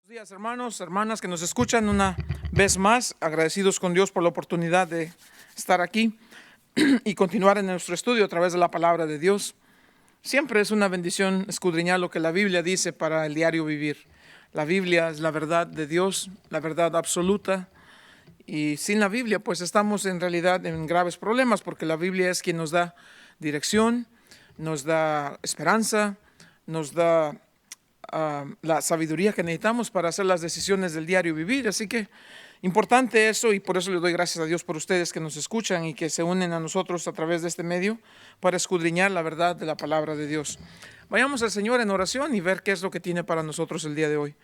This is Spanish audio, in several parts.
Buenos días, hermanos, hermanas que nos escuchan una vez más, agradecidos con Dios por la oportunidad de estar aquí y continuar en nuestro estudio a través de la palabra de Dios. Siempre es una bendición escudriñar lo que la Biblia dice para el diario vivir. La Biblia es la verdad de Dios, la verdad absoluta, y sin la Biblia pues estamos en realidad en graves problemas, porque la Biblia es quien nos da dirección, nos da esperanza, nos da la sabiduría que necesitamos para hacer las decisiones del diario vivir. Así que importante eso, y por eso le doy gracias a Dios por ustedes que nos escuchan y que se unen a nosotros a través de este medio para escudriñar la verdad de la palabra de Dios. Vayamos al Señor en oración y ver qué es lo que tiene para nosotros el día de hoy.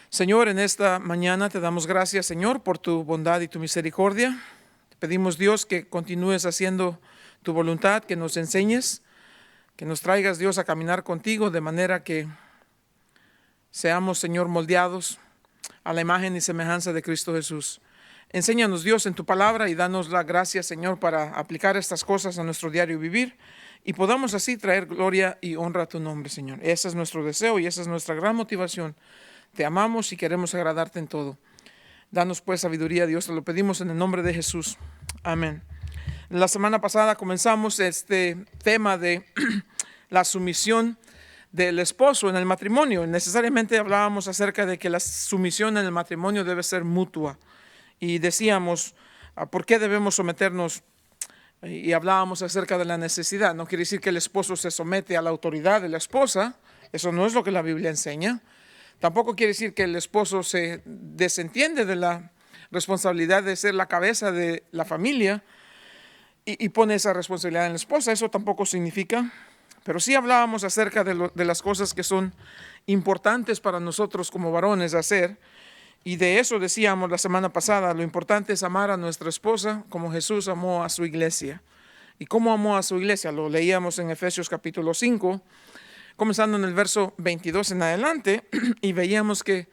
Señor, en esta mañana te damos gracias, Señor, por tu bondad y tu misericordia. Te pedimos, Dios, que continúes haciendo tu voluntad, que nos enseñes, que nos traigas, Dios, a caminar contigo de manera que seamos, Señor, moldeados a la imagen y semejanza de Cristo Jesús. Enséñanos, Dios, en tu palabra y danos la gracia, Señor, para aplicar estas cosas a nuestro diario vivir y podamos así traer gloria y honra a tu nombre, Señor. Ese es nuestro deseo y esa es nuestra gran motivación. Te amamos y queremos agradarte en todo. Danos pues sabiduría, Dios, te lo pedimos en el nombre de Jesús. Amén. La semana pasada comenzamos este tema de la sumisión del esposo en el matrimonio. Necesariamente hablábamos acerca de que la sumisión en el matrimonio debe ser mutua. Y decíamos, ¿por qué debemos someternos? Y hablábamos acerca de la necesidad. No quiere decir que el esposo se somete a la autoridad de la esposa. Eso no es lo que la Biblia enseña. Tampoco quiere decir que el esposo se desentiende de la responsabilidad de ser la cabeza de la familia y pone esa responsabilidad en la esposa. Eso tampoco significa. Pero sí hablábamos acerca de las cosas que son importantes para nosotros como varones hacer. Y de eso decíamos la semana pasada, lo importante es amar a nuestra esposa como Jesús amó a su iglesia. ¿Y cómo amó a su iglesia? Lo leíamos en Efesios capítulo 5, comenzando en el verso 22 en adelante, y veíamos que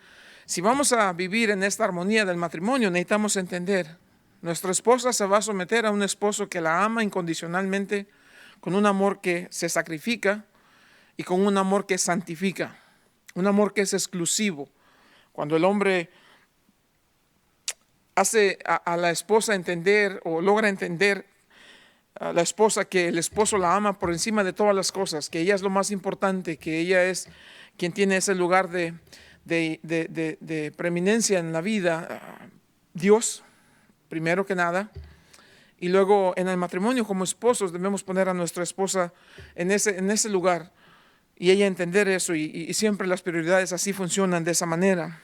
si vamos a vivir en esta armonía del matrimonio, necesitamos entender, nuestra esposa se va a someter a un esposo que la ama incondicionalmente, con un amor que se sacrifica y con un amor que santifica, un amor que es exclusivo. Cuando el hombre hace a la esposa entender o logra entender a la esposa que el esposo la ama por encima de todas las cosas, que ella es lo más importante, que ella es quien tiene ese lugar de preeminencia en la vida, Dios, primero que nada. Y luego en el matrimonio como esposos debemos poner a nuestra esposa en ese lugar y ella entender eso y siempre las prioridades así funcionan de esa manera.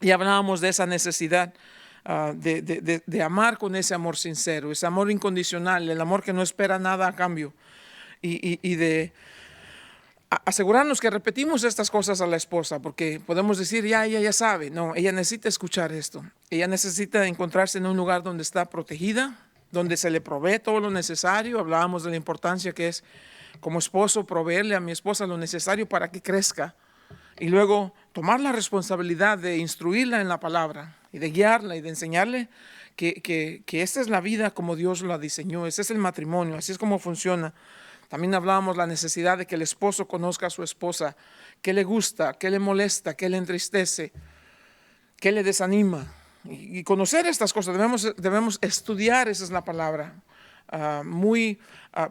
Y hablábamos de esa necesidad de amar con ese amor sincero, ese amor incondicional, el amor que no espera nada a cambio y de asegurarnos que repetimos estas cosas a la esposa, porque podemos decir, ella ya sabe. No, ella necesita escuchar esto. Ella necesita encontrarse en un lugar donde está protegida, donde se le provee todo lo necesario. Hablábamos de la importancia que es como esposo proveerle a mi esposa lo necesario para que crezca y luego tomar la responsabilidad de instruirla en la palabra y de guiarla y de enseñarle que esta es la vida como Dios la diseñó, ese es el matrimonio, así es como funciona. También hablábamos la necesidad de que el esposo conozca a su esposa, qué le gusta, qué le molesta, qué le entristece, qué le desanima. Y conocer estas cosas, debemos estudiar, esa es la palabra, muy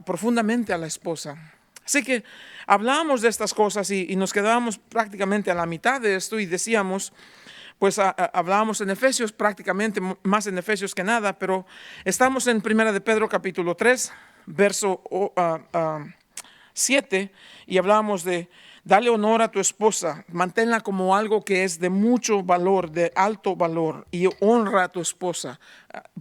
profundamente a la esposa. Así que hablábamos de estas cosas y nos quedábamos prácticamente a la mitad de esto y decíamos, pues hablábamos en Efesios, prácticamente más en Efesios que nada, pero estamos en 1 de Pedro capítulo 3, verso 7, y hablábamos de dale honor a tu esposa, manténla como algo que es de mucho valor, de alto valor, y honra a tu esposa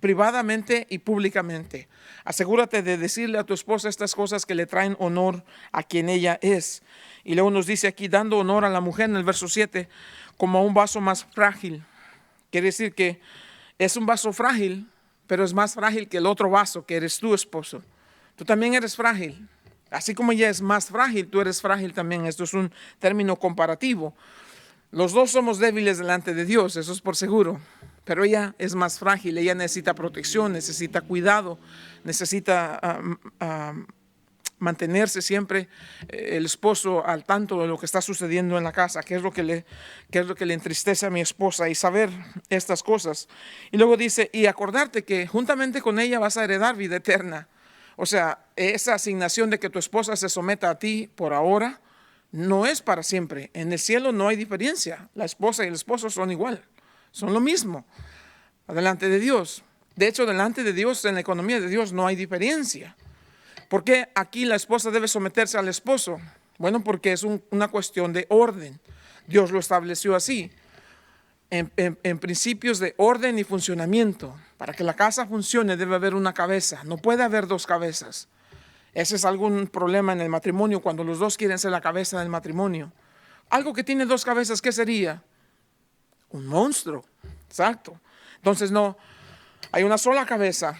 privadamente y públicamente. Asegúrate de decirle a tu esposa estas cosas que le traen honor a quien ella es. Y luego nos dice aquí, dando honor a la mujer en el verso 7, como a un vaso más frágil. Quiere decir que es un vaso frágil, pero es más frágil que el otro vaso que eres tu esposo. Tú también eres frágil. Así como ella es más frágil, tú eres frágil también. Esto es un término comparativo. Los dos somos débiles delante de Dios, eso es por seguro. Pero ella es más frágil, ella necesita protección, necesita cuidado, necesita mantenerse siempre el esposo al tanto de lo que está sucediendo en la casa, qué es lo que le entristece a mi esposa, y saber estas cosas. Y luego dice, y acordarte que juntamente con ella vas a heredar vida eterna. O sea, esa asignación de que tu esposa se someta a ti por ahora no es para siempre. En el cielo no hay diferencia. La esposa y el esposo son igual, son lo mismo delante de Dios. De hecho, delante de Dios, en la economía de Dios, no hay diferencia. ¿Por qué aquí la esposa debe someterse al esposo? Bueno, porque es una cuestión de orden. Dios lo estableció así, en principios de orden y funcionamiento. Para que la casa funcione debe haber una cabeza, no puede haber dos cabezas. Ese es algún problema en el matrimonio, cuando los dos quieren ser la cabeza del matrimonio. Algo que tiene dos cabezas, ¿qué sería? Un monstruo, exacto. Entonces no, hay una sola cabeza.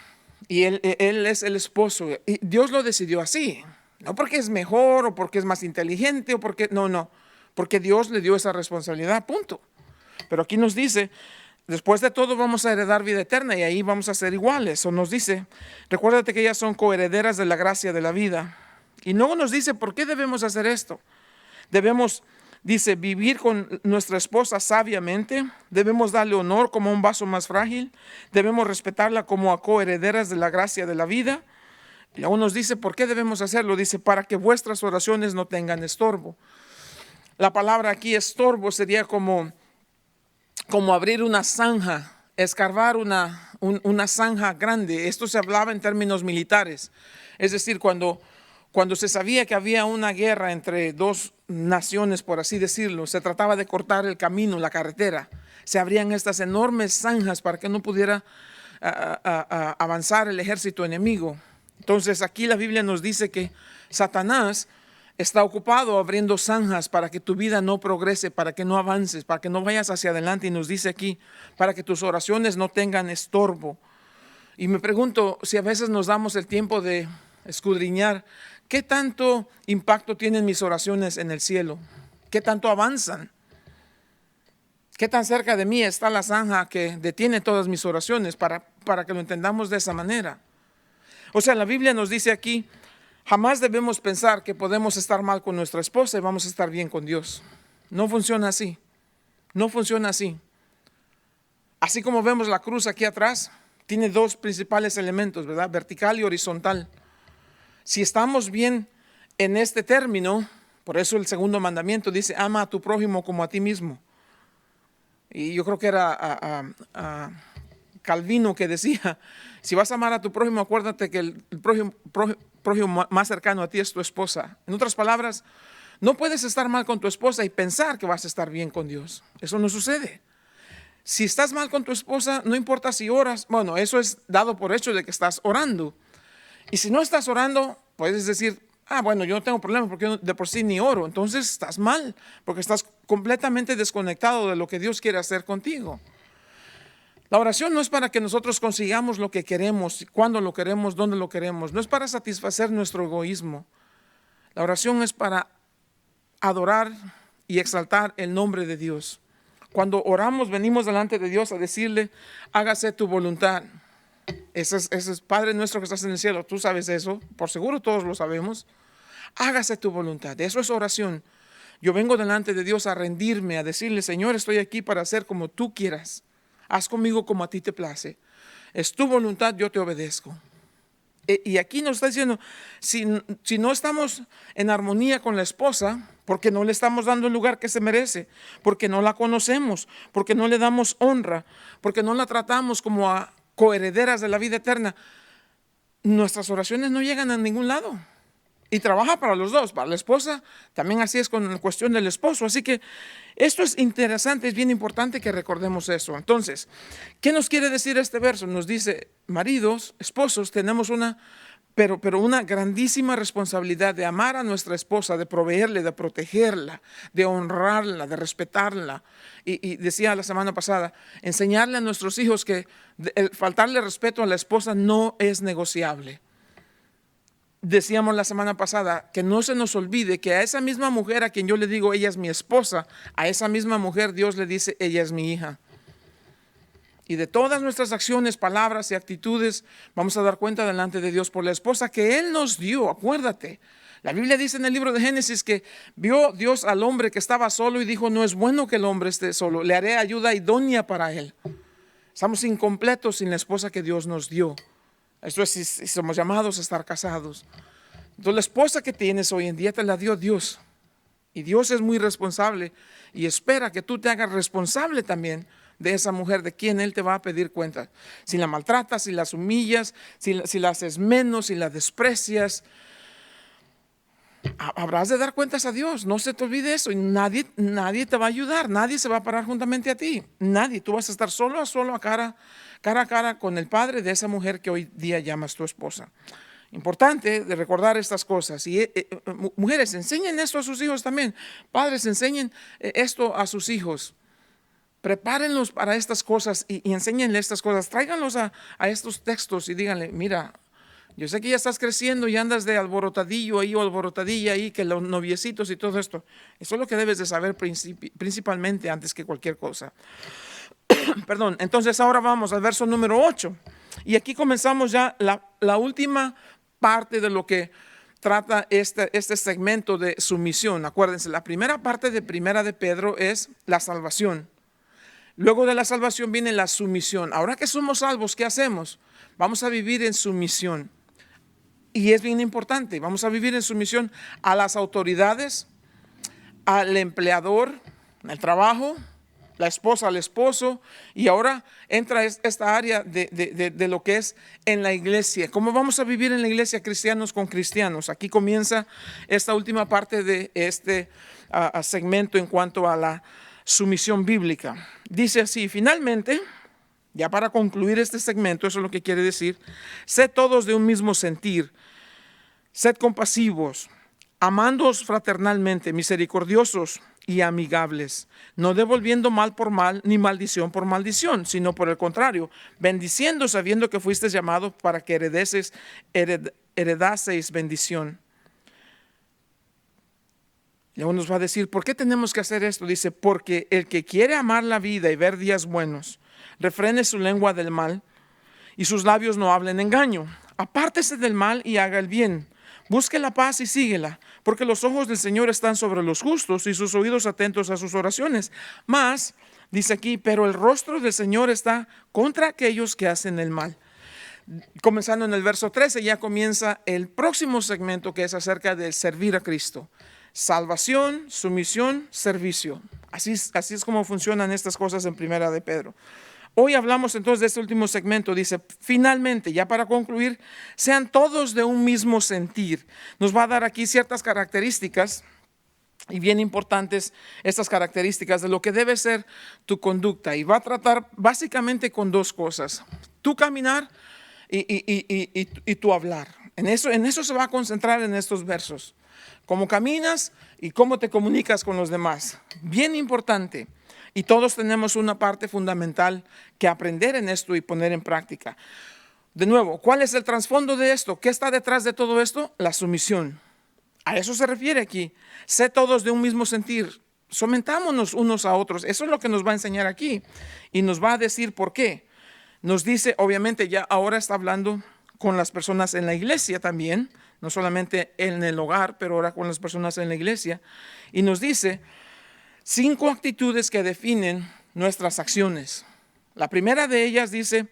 Y él es el esposo. Y Dios lo decidió así. No porque es mejor o porque es más inteligente o porque... No. Porque Dios le dio esa responsabilidad, punto. Pero aquí nos dice, después de todo vamos a heredar vida eterna y ahí vamos a ser iguales. O nos dice, recuérdate que ellas son coherederas de la gracia de la vida. Y luego nos dice, ¿por qué debemos hacer esto? Debemos, dice, vivir con nuestra esposa sabiamente, debemos darle honor como un vaso más frágil, debemos respetarla como a coherederas de la gracia de la vida. Y aún nos dice, ¿por qué debemos hacerlo? Dice, para que vuestras oraciones no tengan estorbo. La palabra aquí estorbo sería como abrir una zanja, escarbar una zanja grande. Esto se hablaba en términos militares. Es decir, cuando se sabía que había una guerra entre dos naciones, por así decirlo, se trataba de cortar el camino, la carretera. Se abrían estas enormes zanjas para que no pudiera avanzar el ejército enemigo. Entonces aquí la Biblia nos dice que Satanás está ocupado abriendo zanjas para que tu vida no progrese, para que no avances, para que no vayas hacia adelante. Y nos dice aquí, para que tus oraciones no tengan estorbo. Y me pregunto si a veces nos damos el tiempo de escudriñar qué tanto impacto tienen mis oraciones en el cielo, qué tanto avanzan, qué tan cerca de mí está la zanja que detiene todas mis oraciones, para que lo entendamos de esa manera. O sea, la Biblia nos dice aquí, jamás debemos pensar que podemos estar mal con nuestra esposa y vamos a estar bien con Dios. No funciona así. No funciona así. Así como vemos la cruz aquí atrás, tiene dos principales elementos, ¿verdad? Vertical y horizontal. Si estamos bien en este término, por eso el segundo mandamiento dice, ama a tu prójimo como a ti mismo. Y yo creo que era Calvino que decía, si vas a amar a tu prójimo, acuérdate que el prójimo más cercano a ti es tu esposa. En otras palabras, no puedes estar mal con tu esposa y pensar que vas a estar bien con Dios. Eso no sucede. Si estás mal con tu esposa, no importa si oras. Bueno, eso es dado por hecho de que estás orando. Y si no estás orando, puedes decir, bueno, yo no tengo problema porque yo de por sí ni oro. Entonces estás mal, porque estás completamente desconectado de lo que Dios quiere hacer contigo. La oración no es para que nosotros consigamos lo que queremos, cuándo lo queremos, dónde lo queremos. No es para satisfacer nuestro egoísmo. La oración es para adorar y exaltar el nombre de Dios. Cuando oramos, venimos delante de Dios a decirle, hágase tu voluntad. Ese es Padre nuestro que estás en el cielo. Tú sabes eso, por seguro todos lo sabemos. Hágase tu voluntad. Eso es oración. Yo vengo delante de Dios a rendirme, a decirle, Señor, estoy aquí para hacer como tú quieras. Haz conmigo como a ti te place. Es tu voluntad, yo te obedezco. Y aquí nos está diciendo, si no estamos en armonía con la esposa, porque no le estamos dando el lugar que se merece, porque no la conocemos, porque no le damos honra, porque no la tratamos como a coherederas de la vida eterna, nuestras oraciones no llegan a ningún lado. Y trabaja para los dos, para la esposa, también así es con la cuestión del esposo. Así que esto es interesante, es bien importante que recordemos eso. Entonces, ¿qué nos quiere decir este verso? Nos dice, maridos, esposos, tenemos una grandísima responsabilidad de amar a nuestra esposa, de proveerle, de protegerla, de honrarla, de respetarla. Y decía la semana pasada, enseñarle a nuestros hijos que faltarle respeto a la esposa no es negociable. Decíamos la semana pasada que no se nos olvide que a esa misma mujer a quien yo le digo ella es mi esposa, a esa misma mujer Dios le dice ella es mi hija. y de todas nuestras acciones, palabras y actitudes, vamos a dar cuenta delante de Dios por la esposa que Él nos dio. Acuérdate, la Biblia dice en el libro de Génesis que vio Dios al hombre que estaba solo y dijo, no es bueno que el hombre esté solo, le haré ayuda idónea para él. Estamos incompletos sin la esposa que Dios nos dio. Esto es si somos llamados a estar casados. Entonces la esposa que tienes hoy en día te la dio Dios. Y Dios es muy responsable y espera que tú te hagas responsable también de esa mujer de quien Él te va a pedir cuenta. Si la maltratas, si las humillas, si la haces menos, si la desprecias, habrás de dar cuentas a Dios. No se te olvide eso. Y nadie te va a ayudar. Nadie se va a parar juntamente a ti. Nadie. Tú vas a estar solo a cara a cara con el padre de esa mujer que hoy día llamas tu esposa. Importante de recordar estas cosas. Y mujeres, enseñen esto a sus hijos también. Padres, enseñen esto a sus hijos. Prepárenlos para estas cosas y enséñenle estas cosas. Tráiganlos a estos textos y díganle, mira, yo sé que ya estás creciendo y andas de alborotadillo ahí o alborotadilla ahí, que los noviecitos y todo esto. Eso es lo que debes de saber principalmente antes que cualquier cosa. Perdón, entonces ahora vamos al verso número 8. Y aquí comenzamos ya la última parte de lo que trata este segmento de sumisión. Acuérdense, la primera parte de Primera de Pedro es la salvación. Luego de la salvación viene la sumisión. Ahora que somos salvos, ¿qué hacemos? Vamos a vivir en sumisión. Y es bien importante, vamos a vivir en sumisión a las autoridades, al empleador, al trabajo, la esposa al esposo, y ahora entra esta área de lo que es en la iglesia. ¿Cómo vamos a vivir en la iglesia cristianos con cristianos? Aquí comienza esta última parte de este segmento en cuanto a la sumisión bíblica. Dice así, finalmente, ya para concluir este segmento, eso es lo que quiere decir, sed todos de un mismo sentir, sed compasivos, amándoos fraternalmente, misericordiosos y amigables, no devolviendo mal por mal, ni maldición por maldición, sino por el contrario, bendiciendo sabiendo que fuisteis llamados para que heredaseis bendición. Luego nos va a decir, ¿por qué tenemos que hacer esto? Dice, porque el que quiere amar la vida y ver días buenos, refrene su lengua del mal y sus labios no hablen engaño. Apártese del mal y haga el bien. Busque la paz y síguela, porque los ojos del Señor están sobre los justos y sus oídos atentos a sus oraciones. Mas, dice aquí, pero el rostro del Señor está contra aquellos que hacen el mal. Comenzando en el verso 13, ya comienza el próximo segmento que es acerca de servir a Cristo. Salvación, sumisión, servicio. Así es como funcionan estas cosas en Primera de Pedro. Hoy hablamos entonces de este último segmento. Dice, finalmente, ya para concluir, sean todos de un mismo sentir. Nos va a dar aquí ciertas características y bien importantes estas características de lo que debe ser tu conducta. Y va a tratar básicamente con dos cosas. Tu caminar y tu hablar. En eso se va a concentrar en estos versos. Cómo caminas y cómo te comunicas con los demás. Bien importante. Y todos tenemos una parte fundamental que aprender en esto y poner en práctica. De nuevo, ¿cuál es el trasfondo de esto? ¿Qué está detrás de todo esto? La sumisión. A eso se refiere aquí. Sé todos de un mismo sentir. Sometámonos unos a otros. Eso es lo que nos va a enseñar aquí. Y nos va a decir por qué. Nos dice, obviamente ya ahora está hablando con las personas en la iglesia también. No solamente en el hogar, pero ahora con las personas en la iglesia. Y nos dice 5 actitudes que definen nuestras acciones. La primera de ellas dice,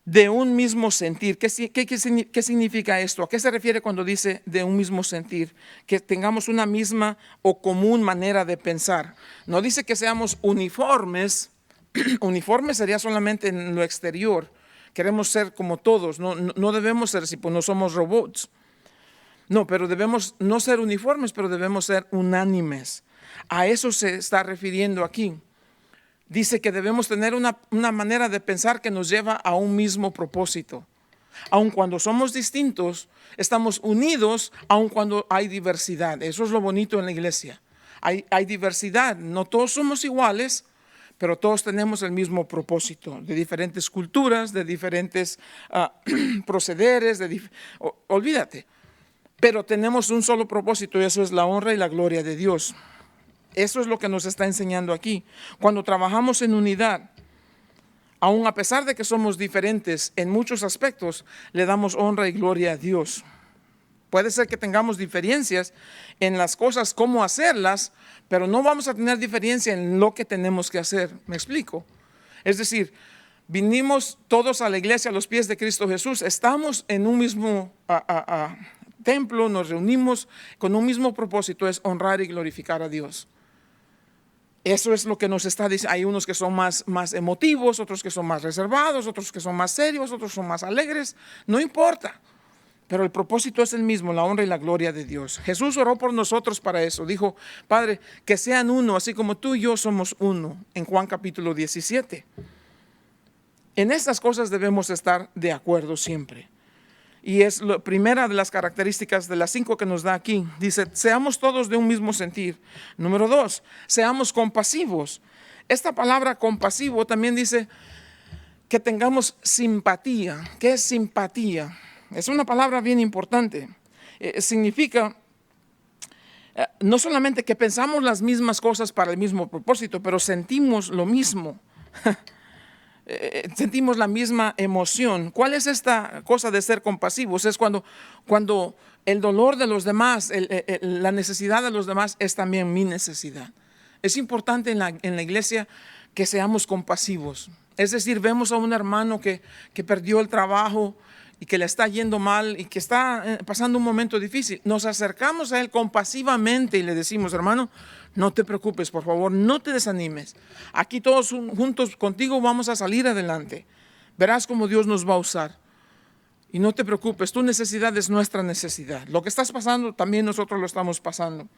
de un mismo sentir. ¿Qué significa esto? ¿A qué se refiere cuando dice de un mismo sentir? Que tengamos una misma o común manera de pensar. No dice que seamos uniformes. Uniformes sería solamente en lo exterior. Queremos ser como todos. No debemos ser así, pues no somos robots. No, pero debemos no ser uniformes, pero debemos ser unánimes. A eso se está refiriendo aquí. Dice que debemos tener una manera de pensar que nos lleva a un mismo propósito. Aun cuando somos distintos, estamos unidos, aun cuando hay diversidad. Eso es lo bonito en la iglesia. Hay diversidad. No todos somos iguales, pero todos tenemos el mismo propósito. De diferentes culturas, de diferentes procederes. Olvídate. Pero tenemos un solo propósito y eso es la honra y la gloria de Dios. Eso es lo que nos está enseñando aquí. Cuando trabajamos en unidad, Aún a pesar de que somos diferentes en muchos aspectos, le damos honra y gloria a Dios. Puede ser que tengamos diferencias en las cosas, cómo hacerlas, pero no vamos a tener diferencia en lo que tenemos que hacer. ¿Me explico? Es decir, vinimos todos a la iglesia a los pies de Cristo Jesús, estamos en un mismo templo, nos reunimos con un mismo propósito, es honrar y glorificar a Dios. Eso es lo que nos está diciendo. Hay unos que son más emotivos, otros que son más reservados, otros que son más serios, otros son más alegres. No importa. Pero el propósito es el mismo, la honra y la gloria de Dios. Jesús oró por nosotros para eso. Dijo, Padre, que sean uno, así como tú y yo somos uno. En Juan capítulo 17. En estas cosas debemos estar de acuerdo siempre. Y es la primera de las características de las 5 que nos da aquí. Dice, seamos todos de un mismo sentir. Número 2, seamos compasivos. Esta palabra compasivo también dice que tengamos simpatía. ¿Qué es simpatía? Es una palabra bien importante. Significa no solamente que pensamos las mismas cosas para el mismo propósito, pero sentimos lo mismo. Sentimos la misma emoción. ¿Cuál es esta cosa de ser compasivos? Es cuando el dolor de los demás, la necesidad de los demás es también mi necesidad. Es importante en la iglesia que seamos compasivos. Es decir, vemos a un hermano que perdió el trabajo y que le está yendo mal y que está pasando un momento difícil. Nos acercamos a él compasivamente y le decimos, hermano, no te preocupes, por favor, no te desanimes. Aquí todos juntos contigo vamos a salir adelante. Verás cómo Dios nos va a usar. Y no te preocupes, tu necesidad es nuestra necesidad. Lo que estás pasando, también nosotros lo estamos pasando.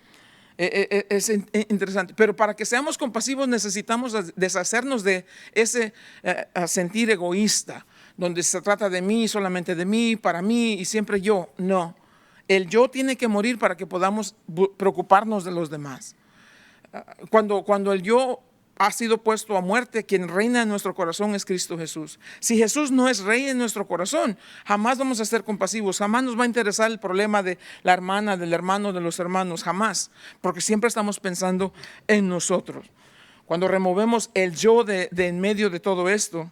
Es interesante. Pero para que seamos compasivos necesitamos deshacernos de ese sentir egoísta, donde se trata de mí, solamente de mí, para mí y siempre yo. No, el yo tiene que morir para que podamos preocuparnos de los demás. Cuando el yo ha sido puesto a muerte, quien reina en nuestro corazón es Cristo Jesús. Si Jesús no es rey en nuestro corazón, jamás vamos a ser compasivos, jamás nos va a interesar el problema de la hermana, del hermano, de los hermanos, jamás, porque siempre estamos pensando en nosotros. Cuando removemos el yo de en medio de todo esto,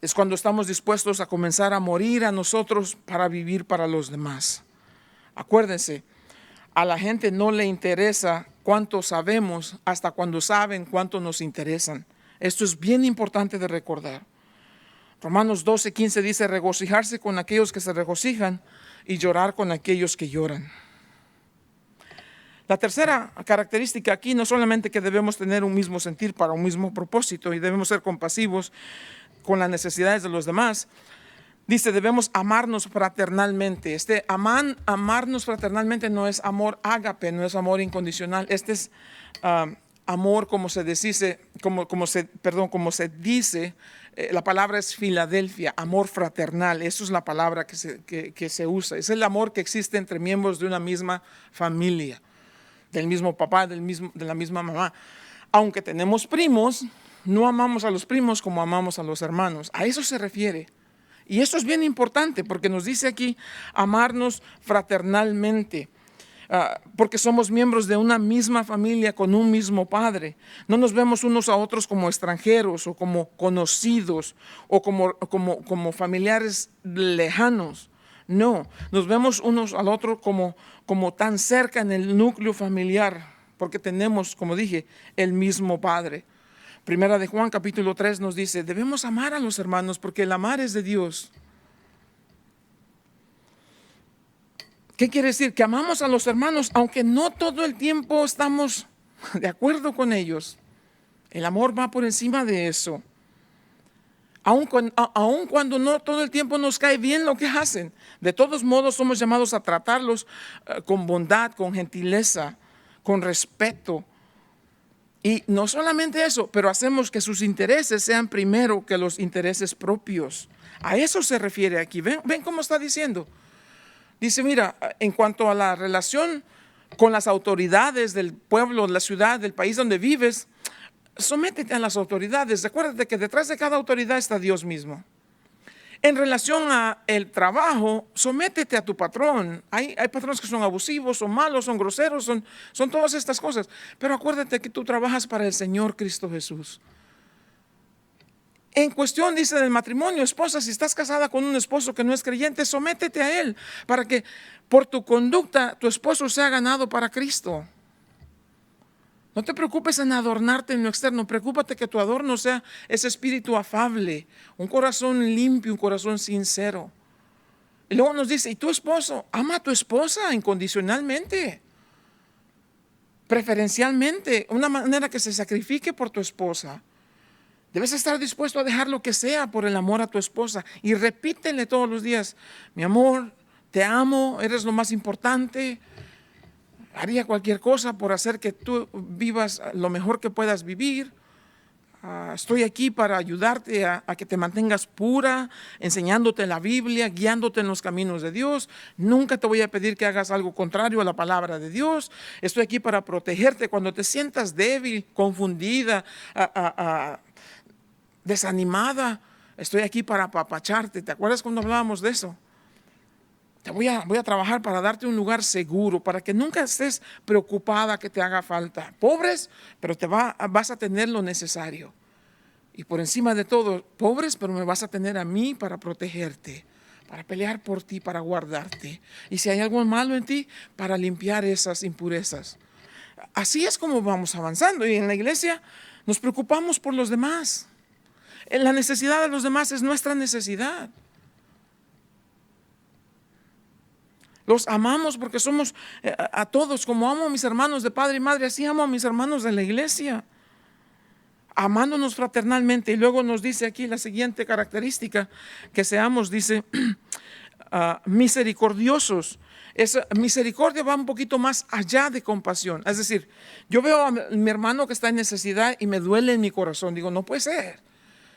es cuando estamos dispuestos a comenzar a morir a nosotros para vivir para los demás. Acuérdense, a la gente no le interesa cuánto sabemos hasta cuando saben cuánto nos interesan. Esto es bien importante de recordar. Romanos 12:15 dice, regocijarse con aquellos que se regocijan y llorar con aquellos que lloran. La tercera característica aquí no solamente que debemos tener un mismo sentir para un mismo propósito y debemos ser compasivos con las necesidades de los demás. Dice, debemos amarnos fraternalmente. Amarnos fraternalmente no es amor ágape, no es amor incondicional. Este es amor como se dice, la palabra es Filadelfia, amor fraternal. Eso es la palabra que se usa. Es el amor que existe entre miembros de una misma familia, del mismo papá, de la misma mamá. Aunque tenemos primos, no amamos a los primos como amamos a los hermanos. A eso se refiere. Y esto es bien importante porque nos dice aquí amarnos fraternalmente, porque somos miembros de una misma familia con un mismo padre. No nos vemos unos a otros como extranjeros o como conocidos o como familiares lejanos. No, nos vemos unos al otro como tan cerca en el núcleo familiar, porque tenemos, como dije, el mismo padre. Primera de Juan capítulo 3 nos dice, debemos amar a los hermanos porque el amar es de Dios. ¿Qué quiere decir? Que amamos a los hermanos aunque no todo el tiempo estamos de acuerdo con ellos. El amor va por encima de eso. Aun cuando no todo el tiempo nos cae bien lo que hacen. De todos modos somos llamados a tratarlos con bondad, con gentileza, con respeto. Y no solamente eso, pero hacemos que sus intereses sean primero que los intereses propios. A eso se refiere aquí. ¿Ven cómo está diciendo? Dice, mira, en cuanto a la relación con las autoridades del pueblo, de la ciudad, del país donde vives, sométete a las autoridades. Recuérdate que detrás de cada autoridad está Dios mismo. En relación al trabajo, sométete a tu patrón. Hay patrones que son abusivos, son malos, son groseros, son todas estas cosas. Pero acuérdate que tú trabajas para el Señor Cristo Jesús. En cuestión, dice, del matrimonio, esposa, si estás casada con un esposo que no es creyente, sométete a él para que por tu conducta tu esposo sea ganado para Cristo. No te preocupes en adornarte en lo externo, preocúpate que tu adorno sea ese espíritu afable, un corazón limpio, un corazón sincero. Y luego nos dice, y tu esposo, ama a tu esposa incondicionalmente, preferencialmente, una manera que se sacrifique por tu esposa. Debes estar dispuesto a dejar lo que sea por el amor a tu esposa. Y repítele todos los días, mi amor, te amo, eres lo más importante. Haría cualquier cosa por hacer que tú vivas lo mejor que puedas vivir. Estoy aquí para ayudarte a que te mantengas pura, enseñándote la Biblia, guiándote en los caminos de Dios. Nunca te voy a pedir que hagas algo contrario a la palabra de Dios. Estoy aquí para protegerte cuando te sientas débil, confundida, desanimada. Estoy aquí para apapacharte. ¿Te acuerdas cuando hablábamos de eso? Voy a trabajar para darte un lugar seguro, para que nunca estés preocupada que te haga falta. Pobres, pero vas a tener lo necesario. Y por encima de todo, pobres, pero me vas a tener a mí para protegerte, para pelear por ti, para guardarte. Y si hay algo malo en ti, para limpiar esas impurezas. Así es como vamos avanzando. Y en la iglesia nos preocupamos por los demás. La necesidad de los demás es nuestra necesidad. Los amamos porque somos a todos, como amo a mis hermanos de padre y madre, así amo a mis hermanos de la iglesia, amándonos fraternalmente. Y luego nos dice aquí la siguiente característica, que seamos, dice, misericordiosos. Esa misericordia va un poquito más allá de compasión. Es decir, yo veo a mi hermano que está en necesidad y me duele en mi corazón. Digo, no puede ser.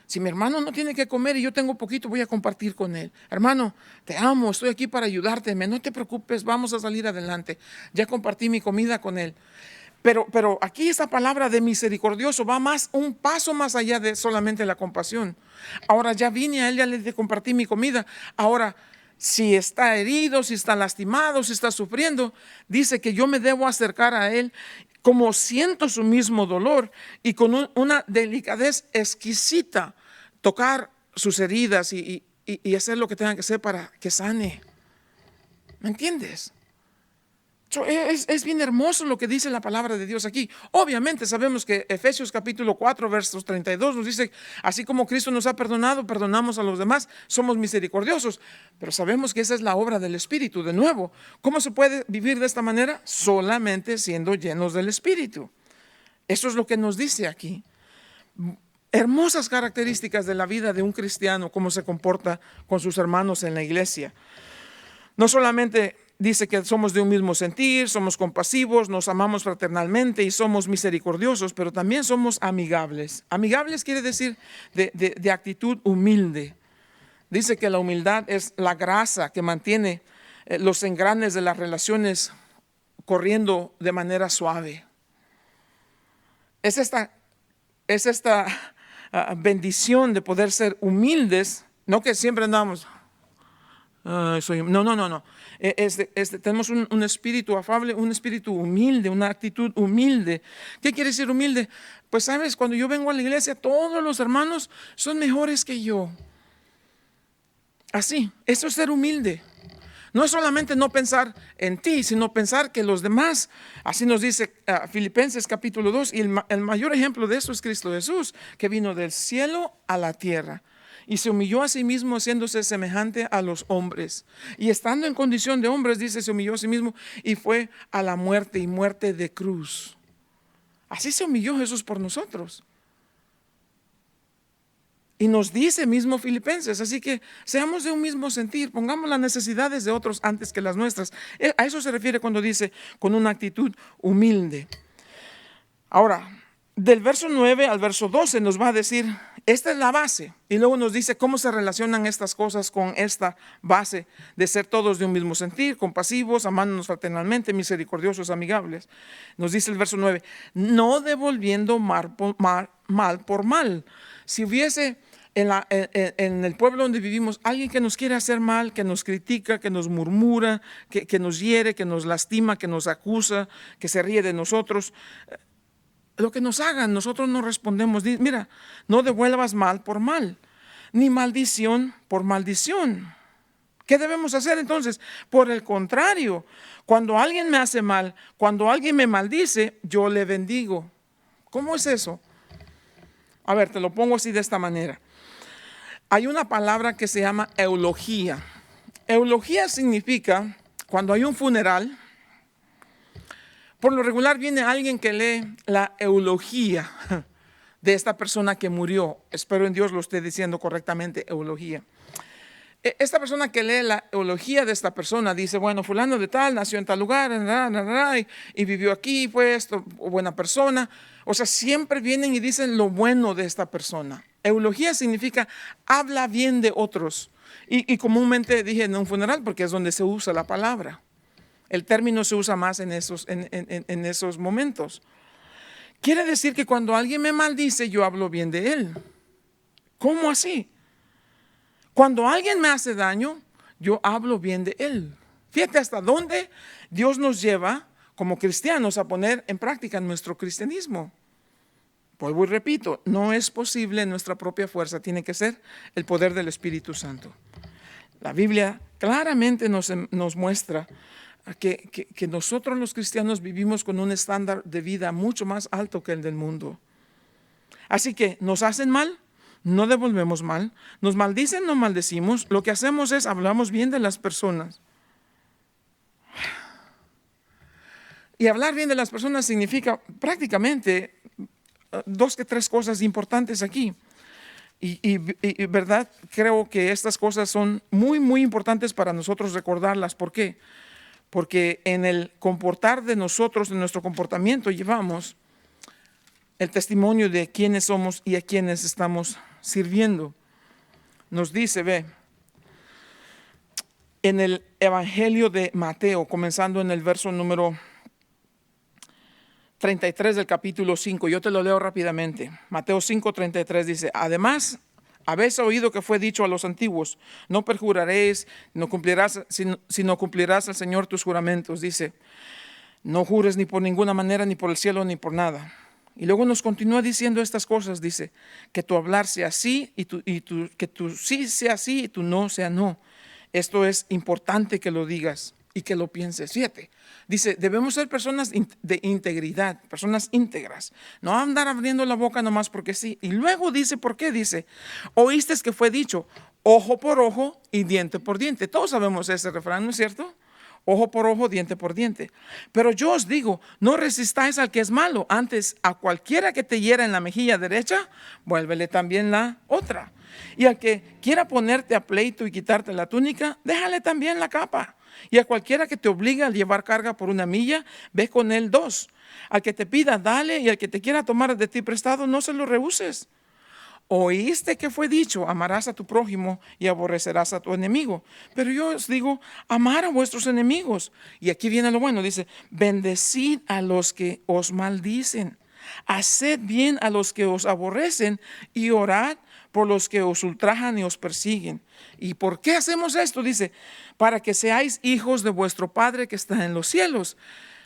Si mi hermano no tiene que comer y yo tengo poquito, voy a compartir con él. Hermano, te amo, estoy aquí para ayudarte. No te preocupes, vamos a salir adelante. Ya compartí mi comida con él. Pero aquí esta palabra de misericordioso va un paso más allá de solamente la compasión. Ahora ya vine a él, ya le compartí mi comida. Ahora, si está herido, si está lastimado, si está sufriendo, dice que yo me debo acercar a él como siento su mismo dolor y con una delicadez exquisita, tocar sus heridas y hacer lo que tenga que hacer para que sane. ¿Me entiendes? Es bien hermoso lo que dice la palabra de Dios aquí. Obviamente sabemos que Efesios capítulo 4 versos 32 nos dice, así como Cristo nos ha perdonado, perdonamos a los demás, somos misericordiosos. Pero sabemos que esa es la obra del Espíritu. De nuevo, ¿cómo se puede vivir de esta manera? Solamente siendo llenos del Espíritu. Eso es lo que nos dice aquí. Hermosas características de la vida de un cristiano, cómo se comporta con sus hermanos en la iglesia. No solamente dice que somos de un mismo sentir, somos compasivos, nos amamos fraternalmente y somos misericordiosos, pero también somos amigables. Amigables quiere decir de actitud humilde. Dice que la humildad es la grasa que mantiene los engranes de las relaciones corriendo de manera suave. Es esta bendición de poder ser humildes, no que siempre andamos... No. Tenemos un espíritu afable, un espíritu humilde, una actitud humilde. ¿Qué quiere decir humilde? Pues sabes, cuando yo vengo a la iglesia, todos los hermanos son mejores que yo. Así, eso es ser humilde. No es solamente no pensar en ti, sino pensar que los demás, así nos dice Filipenses capítulo 2, y el mayor ejemplo de eso es Cristo Jesús, que vino del cielo a la tierra. Y se humilló a sí mismo haciéndose semejante a los hombres. Y estando en condición de hombres, dice, se humilló a sí mismo y fue a la muerte y muerte de cruz. Así se humilló Jesús por nosotros. Y nos dice mismo Filipenses, así que seamos de un mismo sentir, pongamos las necesidades de otros antes que las nuestras. A eso se refiere cuando dice con una actitud humilde. Ahora, del verso 9 al verso 12 nos va a decir, esta es la base, y luego nos dice cómo se relacionan estas cosas con esta base de ser todos de un mismo sentir, compasivos, amándonos fraternalmente, misericordiosos, amigables. Nos dice el verso 9, no devolviendo mal por mal. Si hubiese en el pueblo donde vivimos alguien que nos quiere hacer mal, que nos critica, que nos murmura, que nos hiere, que nos lastima, que nos acusa, que se ríe de nosotros, lo que nos hagan, nosotros no respondemos. Mira, no devuelvas mal por mal, ni maldición por maldición. ¿Qué debemos hacer entonces? Por el contrario, cuando alguien me hace mal, cuando alguien me maldice, yo le bendigo. ¿Cómo es eso? A ver, te lo pongo así de esta manera. Hay una palabra que se llama eulogía. Eulogía significa cuando hay un funeral. Por lo regular viene alguien que lee la eulogía de esta persona que murió. Espero en Dios lo esté diciendo correctamente, eulogía. Esta persona que lee la eulogía de esta persona dice, bueno, fulano de tal nació en tal lugar y vivió aquí, fue esto, buena persona. O sea, siempre vienen y dicen lo bueno de esta persona. Eulogía significa habla bien de otros. Y comúnmente dije en un funeral porque es donde se usa la palabra. El término se usa más en esos momentos. Quiere decir que cuando alguien me maldice, yo hablo bien de él. ¿Cómo así? Cuando alguien me hace daño, yo hablo bien de él. Fíjate hasta dónde Dios nos lleva como cristianos a poner en práctica nuestro cristianismo. Vuelvo y repito, no es posible en nuestra propia fuerza, tiene que ser el poder del Espíritu Santo. La Biblia claramente nos muestra que nosotros los cristianos vivimos con un estándar de vida mucho más alto que el del mundo. Así que nos hacen mal, no devolvemos mal, nos maldicen, no maldecimos, lo que hacemos es hablamos bien de las personas. Y hablar bien de las personas significa prácticamente 2 que 3 cosas importantes aquí. Y verdad, creo que estas cosas son muy, muy importantes para nosotros recordarlas. ¿Por qué? Porque en el comportar de nosotros, en nuestro comportamiento, llevamos el testimonio de quiénes somos y a quiénes estamos sirviendo. Nos dice, ve, en el Evangelio de Mateo, comenzando en el verso número 33 del capítulo 5, yo te lo leo rápidamente. Mateo 5:33 dice, además, habéis oído que fue dicho a los antiguos, no perjuraréis, sino cumplirás al Señor tus juramentos. Dice, no jures ni por ninguna manera, ni por el cielo, ni por nada. Y luego nos continúa diciendo estas cosas, dice, que tu hablar sea sí, que tu sí sea sí y tu no sea no. Esto es importante que lo digas y que lo pienses. Fíjate, dice, debemos ser personas de integridad, personas íntegras. No andar abriendo la boca nomás porque sí. Y luego dice, ¿por qué? Dice, oíste que fue dicho, ojo por ojo y diente por diente. Todos sabemos ese refrán, ¿no es cierto? Ojo por ojo, diente por diente. Pero yo os digo, no resistáis al que es malo. Antes, a cualquiera que te hiera en la mejilla derecha, vuélvele también la otra. Y al que quiera ponerte a pleito y quitarte la túnica, déjale también la capa. Y a cualquiera que te obligue a llevar carga por 1 milla, ve con él 2. Al que te pida, dale, y al que te quiera tomar de ti prestado, no se lo rehuses. Oíste que fue dicho, amarás a tu prójimo y aborrecerás a tu enemigo. Pero yo os digo, amar a vuestros enemigos. Y aquí viene lo bueno, dice, bendecid a los que os maldicen, haced bien a los que os aborrecen y orad por los que os ultrajan y os persiguen. ¿Y por qué hacemos esto? Dice, para que seáis hijos de vuestro Padre que está en los cielos,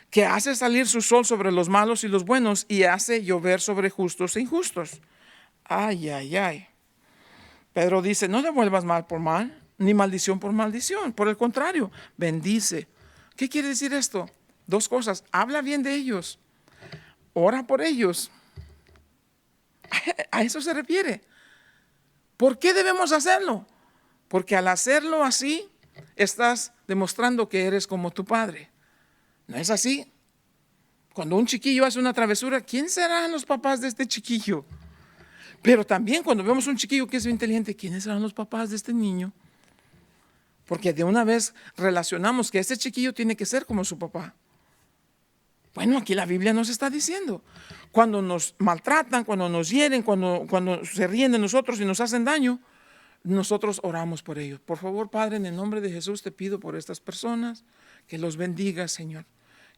que hace salir su sol sobre los malos y los buenos y hace llover sobre justos e injustos. Ay, ay, ay. Pedro dice, no devuelvas mal por mal, ni maldición por maldición. Por el contrario, bendice. ¿Qué quiere decir esto? 2 cosas. Habla bien de ellos. Ora por ellos. A eso se refiere. ¿Por qué debemos hacerlo? Porque al hacerlo así, estás demostrando que eres como tu padre. ¿No es así? Cuando un chiquillo hace una travesura, ¿quién serán los papás de este chiquillo? Pero también cuando vemos un chiquillo que es inteligente, ¿quiénes serán los papás de este niño? Porque de una vez relacionamos que ese chiquillo tiene que ser como su papá. Bueno, aquí la Biblia nos está diciendo, cuando nos maltratan, cuando nos hieren, cuando se ríen de nosotros y nos hacen daño, nosotros oramos por ellos. Por favor, Padre, en el nombre de Jesús te pido por estas personas, que los bendigas, Señor,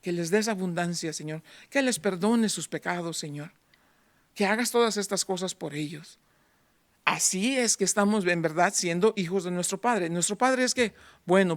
que les des abundancia, Señor, que les perdones sus pecados, Señor, que hagas todas estas cosas por ellos. Así es que estamos en verdad siendo hijos de nuestro Padre. Nuestro Padre es que,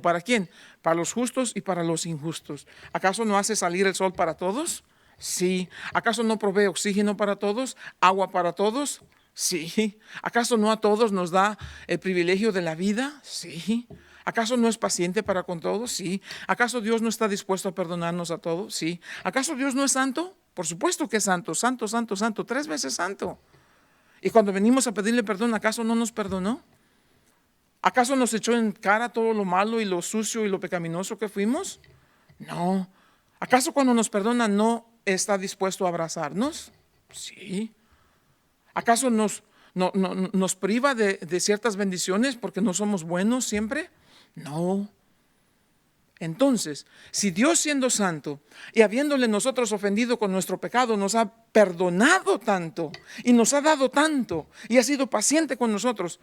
¿para quién? Para los justos y para los injustos. ¿Acaso no hace salir el sol para todos? Sí. ¿Acaso no provee oxígeno para todos? ¿Agua para todos? Sí. ¿Acaso no a todos nos da el privilegio de la vida? Sí. ¿Acaso no es paciente para con todos? Sí. ¿Acaso Dios no está dispuesto a perdonarnos a todos? Sí. ¿Acaso Dios no es santo? Por supuesto que es santo, santo, santo, santo, 3 veces santo. Y cuando venimos a pedirle perdón, ¿acaso no nos perdonó? ¿Acaso nos echó en cara todo lo malo y lo sucio y lo pecaminoso que fuimos? No. ¿Acaso cuando nos perdona no está dispuesto a abrazarnos? Sí. ¿Acaso nos priva de ciertas bendiciones porque no somos buenos siempre? No. Entonces, si Dios siendo santo y habiéndole nosotros ofendido con nuestro pecado, nos ha perdonado tanto y nos ha dado tanto y ha sido paciente con nosotros,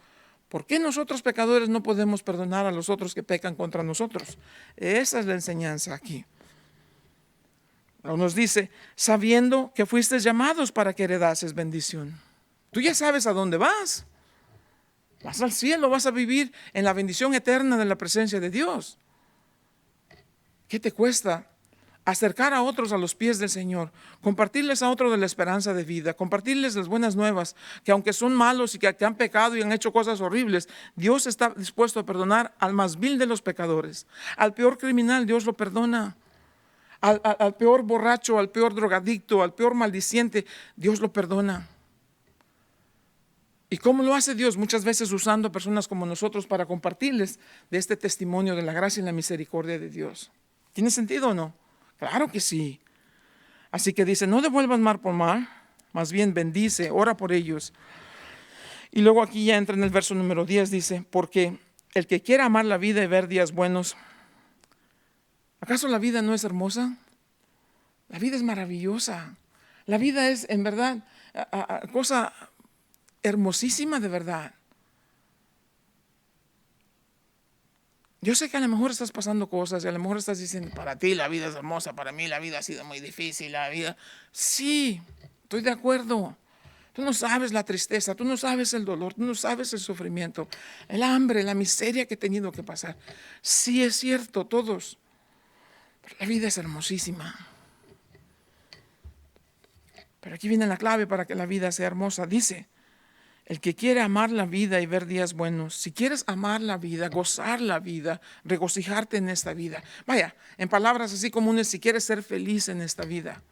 ¿por qué nosotros pecadores no podemos perdonar a los otros que pecan contra nosotros? Esa es la enseñanza aquí. Nos dice, sabiendo que fuiste llamados para que heredases bendición. Tú ya sabes a dónde vas. Vas al cielo, vas a vivir en la bendición eterna de la presencia de Dios. ¿Qué te cuesta acercar a otros a los pies del Señor? Compartirles a otros de la esperanza de vida, compartirles las buenas nuevas, que aunque son malos y que han pecado y han hecho cosas horribles, Dios está dispuesto a perdonar al más vil de los pecadores. Al peor criminal Dios lo perdona. Al peor borracho, al peor drogadicto, al peor maldiciente, Dios lo perdona. ¿Y cómo lo hace Dios? Muchas veces usando a personas como nosotros para compartirles de este testimonio de la gracia y la misericordia de Dios. ¿Tiene sentido o no? Claro que sí. Así que dice, no devuelvas mal por mal, más bien bendice, ora por ellos. Y luego aquí ya entra en el verso número 10, dice, porque el que quiera amar la vida y ver días buenos, ¿acaso la vida no es hermosa? La vida es maravillosa. La vida es, en verdad, cosa hermosísima de verdad. Yo sé que a lo mejor estás pasando cosas y a lo mejor estás diciendo, para ti la vida es hermosa, para mí la vida ha sido muy difícil, la vida. Sí, estoy de acuerdo. Tú no sabes la tristeza, tú no sabes el dolor, tú no sabes el sufrimiento, el hambre, la miseria que he tenido que pasar. Sí es cierto, todos. Pero la vida es hermosísima. Pero aquí viene la clave para que la vida sea hermosa. Dice, el que quiere amar la vida y ver días buenos, si quieres amar la vida, gozar la vida, regocijarte en esta vida. Vaya, en palabras así comunes, si quieres ser feliz en esta vida,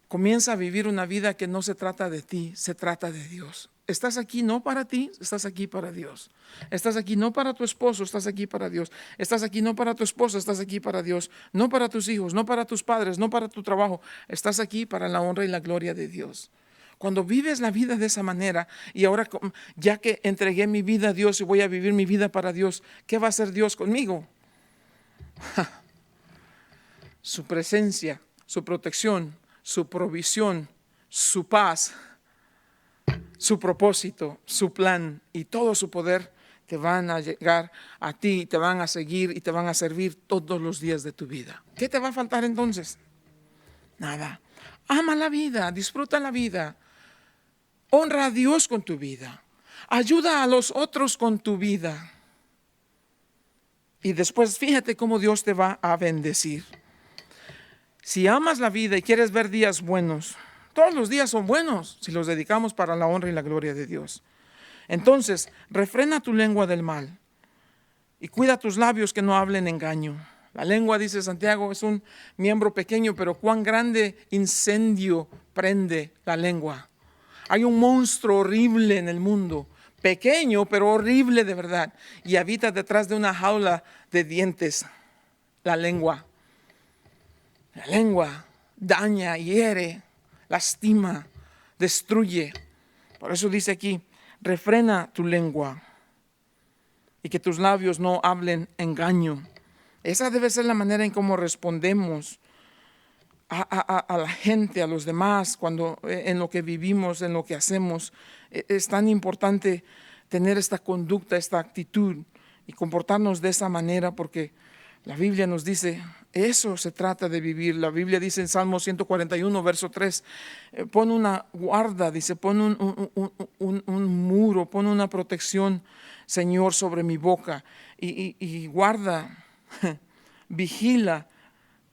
comienza a vivir una vida que no se trata de ti, se trata de Dios. Estás aquí no para ti, estás aquí para Dios. Estás aquí no para tu esposo, estás aquí para Dios. Estás aquí no para tu esposa, estás aquí para Dios. No para tus hijos, no para tus padres, no para tu trabajo. Estás aquí para la honra y la gloria de Dios. Cuando vives la vida de esa manera, y ahora ya que entregué mi vida a Dios y voy a vivir mi vida para Dios, ¿qué va a hacer Dios conmigo? Su presencia, su protección, su provisión, su paz, su propósito, su plan y todo su poder te van a llegar a ti, te van a seguir y te van a servir todos los días de tu vida. ¿Qué te va a faltar entonces? Nada. Ama la vida, disfruta la vida. Honra a Dios con tu vida. Ayuda a los otros con tu vida. Y después fíjate cómo Dios te va a bendecir. Si amas la vida y quieres ver días buenos, todos los días son buenos si los dedicamos para la honra y la gloria de Dios. Entonces, refrena tu lengua del mal y cuida tus labios que no hablen engaño. La lengua, dice Santiago, es un miembro pequeño, pero cuán grande incendio prende la lengua. Hay un monstruo horrible en el mundo, pequeño pero horrible de verdad, y habita detrás de una jaula de dientes, la lengua. La lengua daña, hiere, lastima, destruye. Por eso dice aquí, refrena tu lengua y que tus labios no hablen engaño. Esa debe ser la manera en cómo respondemos a la gente, a los demás, cuando en lo que vivimos, en lo que hacemos. Es tan importante tener esta conducta, esta actitud y comportarnos de esa manera, porque la Biblia nos dice, eso se trata de vivir. La Biblia dice en Salmo 141, verso 3, pon una guarda, dice, pon un muro, pon una protección, Señor, sobre mi boca y guarda, vigila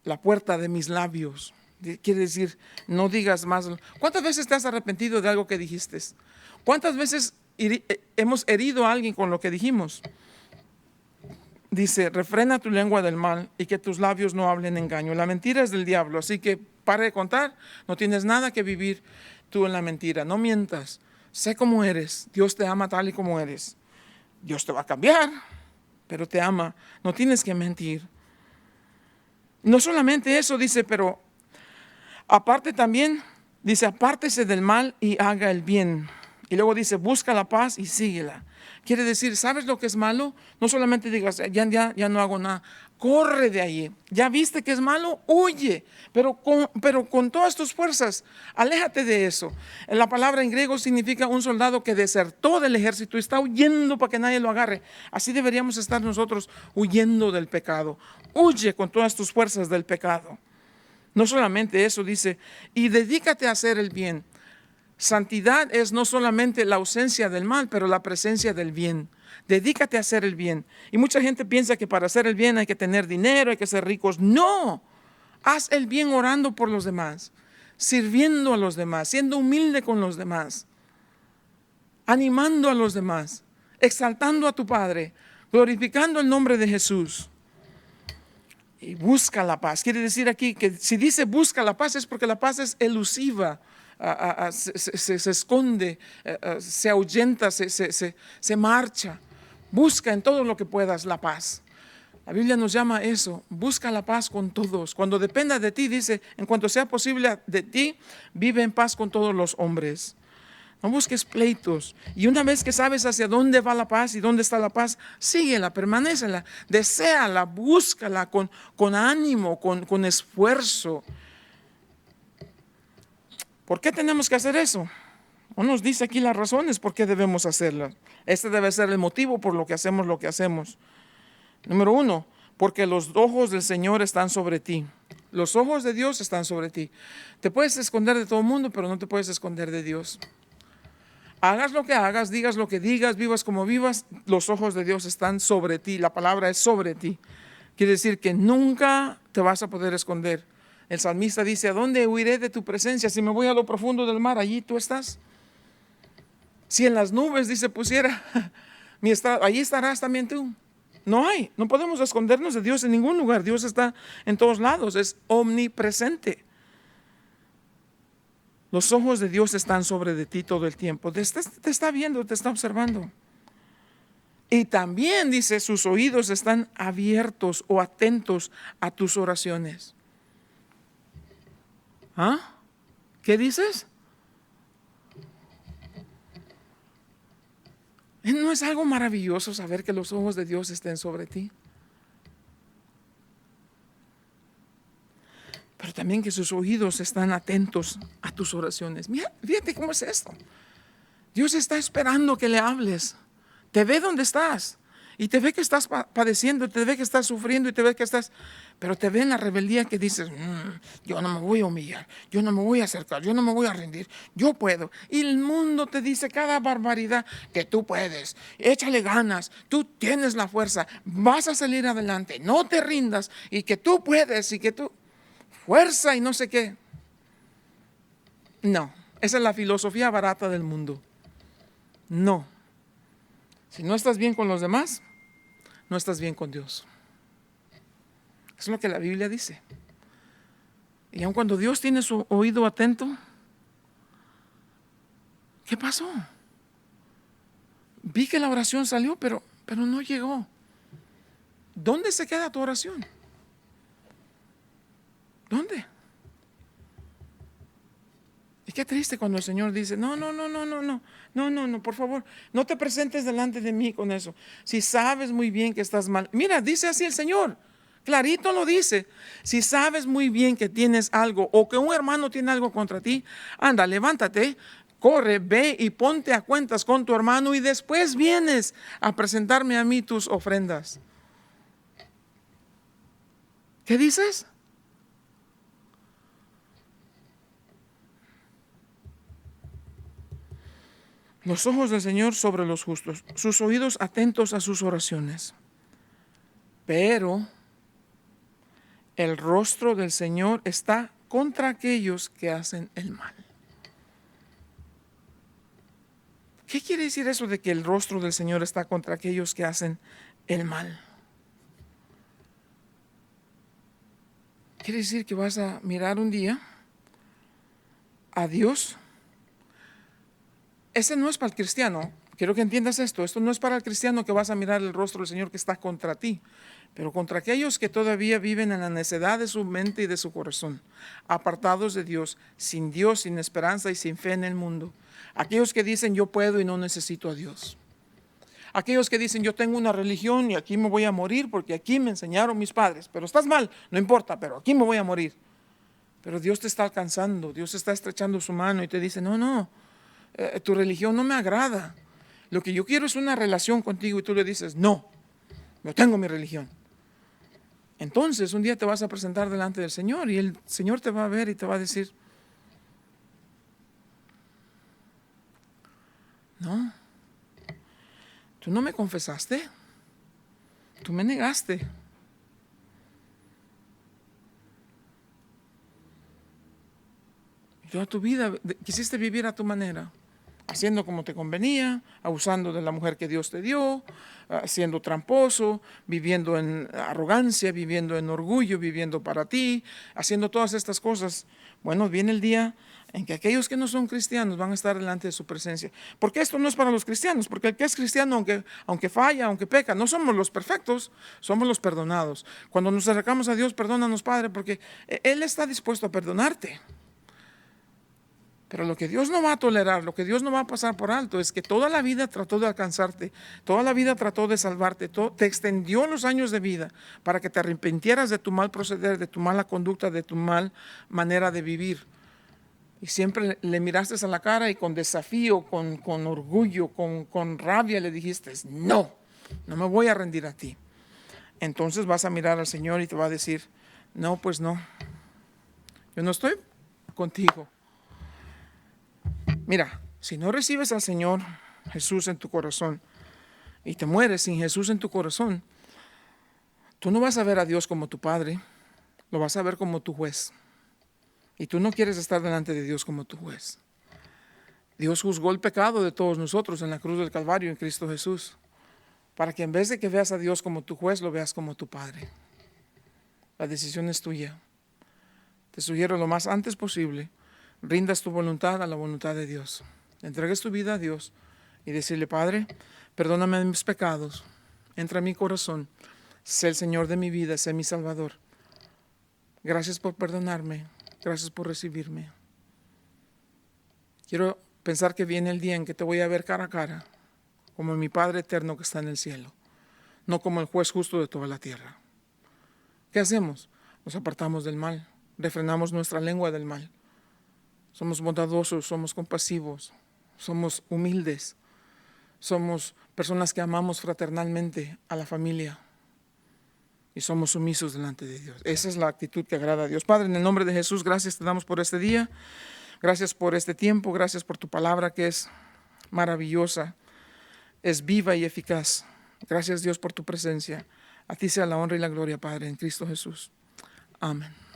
la puerta de mis labios. Quiere decir, no digas más. ¿Cuántas veces te has arrepentido de algo que dijiste? ¿Cuántas veces hemos herido a alguien con lo que dijimos? Dice, refrena tu lengua del mal y que tus labios no hablen engaño. La mentira es del diablo, así que para de contar. No tienes nada que vivir tú en la mentira. No mientas. Sé cómo eres. Dios te ama tal y como eres. Dios te va a cambiar, pero te ama. No tienes que mentir. No solamente eso, dice, pero aparte también, dice, apártese del mal y haga el bien. Y luego dice, busca la paz y síguela. Quiere decir, ¿sabes lo que es malo? No solamente digas, ya no hago nada. Corre de ahí. Ya viste que es malo, huye. Pero con todas tus fuerzas, aléjate de eso. La palabra en griego significa un soldado que desertó del ejército y está huyendo para que nadie lo agarre. Así deberíamos estar nosotros, huyendo del pecado. Huye con todas tus fuerzas del pecado. No solamente eso, dice, y dedícate a hacer el bien. Santidad es no solamente la ausencia del mal, pero la presencia del bien. Dedícate a hacer el bien. Y mucha gente piensa que para hacer el bien hay que tener dinero, hay que ser ricos. No, haz el bien orando por los demás, sirviendo a los demás, siendo humilde con los demás, animando a los demás, exaltando a tu Padre, glorificando el nombre de Jesús. Y busca la paz. Quiere decir aquí que si dice busca la paz es porque la paz es elusiva. Se esconde, se ahuyenta, se marcha. Busca en todo lo que puedas la paz. La Biblia nos llama a eso, busca la paz con todos. Cuando dependa de ti, dice, en cuanto sea posible de ti, vive en paz con todos los hombres. No busques pleitos. Y una vez que sabes hacia dónde va la paz y dónde está la paz, síguela, permanécela, deséala, búscala con ánimo, con esfuerzo. ¿Por qué tenemos que hacer eso? No nos dice aquí las razones por qué debemos hacerlo. Este debe ser el motivo por lo que hacemos lo que hacemos. Número 1, porque los ojos del Señor están sobre ti. Los ojos de Dios están sobre ti. Te puedes esconder de todo el mundo, pero no te puedes esconder de Dios. Hagas lo que hagas, digas lo que digas, vivas como vivas, los ojos de Dios están sobre ti. La palabra es sobre ti. Quiere decir que nunca te vas a poder esconder. El salmista dice, ¿a dónde huiré de tu presencia? Si me voy a lo profundo del mar, allí tú estás. Si en las nubes, dice, pusiera mi estrado, allí estarás también tú. No podemos escondernos de Dios en ningún lugar. Dios está en todos lados, es omnipresente. Los ojos de Dios están sobre de ti todo el tiempo. Te está viendo, te está observando. Y también dice, sus oídos están abiertos o atentos a tus oraciones. ¿Ah? ¿Qué dices? ¿No es algo maravilloso saber que los ojos de Dios estén sobre ti? Pero también que sus oídos están atentos a tus oraciones. Mira, fíjate cómo es esto. Dios está esperando que le hables. Te ve donde estás. Y te ve que estás padeciendo, te ve que estás sufriendo y te ve que estás... Pero te ve en la rebeldía que dices, yo no me voy a humillar, yo no me voy a acercar, yo no me voy a rendir, yo puedo. Y el mundo te dice cada barbaridad que tú puedes, échale ganas, tú tienes la fuerza, vas a salir adelante, no te rindas y que tú puedes y que tú... Fuerza y no sé qué. No, esa es la filosofía barata del mundo. No. Si no estás bien con los demás, no estás bien con Dios. Es lo que la Biblia dice. Y aun cuando Dios tiene su oído atento, ¿qué pasó? Vi que la oración salió, pero no llegó. ¿Dónde se queda tu oración? ¿Dónde? Y qué triste cuando el Señor dice, no, por favor, no te presentes delante de mí con eso. Si sabes muy bien que estás mal. Mira, dice así el Señor, clarito lo dice. Si sabes muy bien que tienes algo o que un hermano tiene algo contra ti, anda, levántate, corre, ve y ponte a cuentas con tu hermano y después vienes a presentarme a mí tus ofrendas. ¿Qué dices? Los ojos del Señor sobre los justos, sus oídos atentos a sus oraciones. Pero el rostro del Señor está contra aquellos que hacen el mal. ¿Qué quiere decir eso de que el rostro del Señor está contra aquellos que hacen el mal? Quiere decir que vas a mirar un día a Dios. Ese no es para el cristiano. Quiero que entiendas esto. Esto no es para el cristiano que vas a mirar el rostro del Señor que está contra ti, pero contra aquellos que todavía viven en la necedad de su mente y de su corazón, apartados de Dios, sin esperanza y sin fe en el mundo. Aquellos que dicen yo puedo y no necesito a Dios. Aquellos que dicen yo tengo una religión y aquí me voy a morir porque aquí me enseñaron mis padres. Pero estás mal, no importa, pero aquí me voy a morir. Pero Dios te está alcanzando, Dios está estrechando su mano y te dice, no, tu religión no me agrada. Lo que yo quiero es una relación contigo y tú le dices, no, yo tengo mi religión. Entonces un día te vas a presentar delante del Señor y el Señor te va a ver y te va a decir, no, tú no me confesaste, tú me negaste. Yo a tu vida quisiste vivir a tu manera, haciendo como te convenía, abusando de la mujer que Dios te dio, siendo tramposo, viviendo en arrogancia, viviendo en orgullo, viviendo para ti, haciendo todas estas cosas. Bueno, viene el día en que aquellos que no son cristianos van a estar delante de su presencia. Porque esto no es para los cristianos, porque el que es cristiano, aunque falla, aunque peca, no somos los perfectos, somos los perdonados. Cuando nos acercamos a Dios, perdónanos, Padre, porque Él está dispuesto a perdonarte. Pero lo que Dios no va a tolerar, lo que Dios no va a pasar por alto es que toda la vida trató de alcanzarte, toda la vida trató de salvarte, te extendió los años de vida para que te arrepintieras de tu mal proceder, de tu mala conducta, de tu mal manera de vivir. Y siempre le miraste a la cara y con desafío, con orgullo, con rabia le dijiste, no me voy a rendir a ti. Entonces vas a mirar al Señor y te va a decir, no, pues no, yo no estoy contigo. Mira, si no recibes al Señor Jesús en tu corazón y te mueres sin Jesús en tu corazón, tú no vas a ver a Dios como tu Padre, lo vas a ver como tu juez. Y tú no quieres estar delante de Dios como tu juez. Dios juzgó el pecado de todos nosotros en la cruz del Calvario en Cristo Jesús, para que en vez de que veas a Dios como tu juez, lo veas como tu Padre. La decisión es tuya. Te sugiero lo más antes posible, rindas tu voluntad a la voluntad de Dios. Entregues tu vida a Dios y decirle, Padre, perdóname de mis pecados, entra en mi corazón, sé el Señor de mi vida, sé mi Salvador. Gracias por perdonarme, gracias por recibirme. Quiero pensar que viene el día en que te voy a ver cara a cara, como mi Padre eterno que está en el cielo, no como el juez justo de toda la tierra. ¿Qué hacemos? Nos apartamos del mal, refrenamos nuestra lengua del mal. Somos bondadosos, somos compasivos, somos humildes, somos personas que amamos fraternalmente a la familia y somos sumisos delante de Dios. Esa es la actitud que agrada a Dios. Padre, en el nombre de Jesús, gracias te damos por este día, gracias por este tiempo, gracias por tu palabra que es maravillosa, es viva y eficaz. Gracias Dios por tu presencia. A ti sea la honra y la gloria, Padre, en Cristo Jesús. Amén.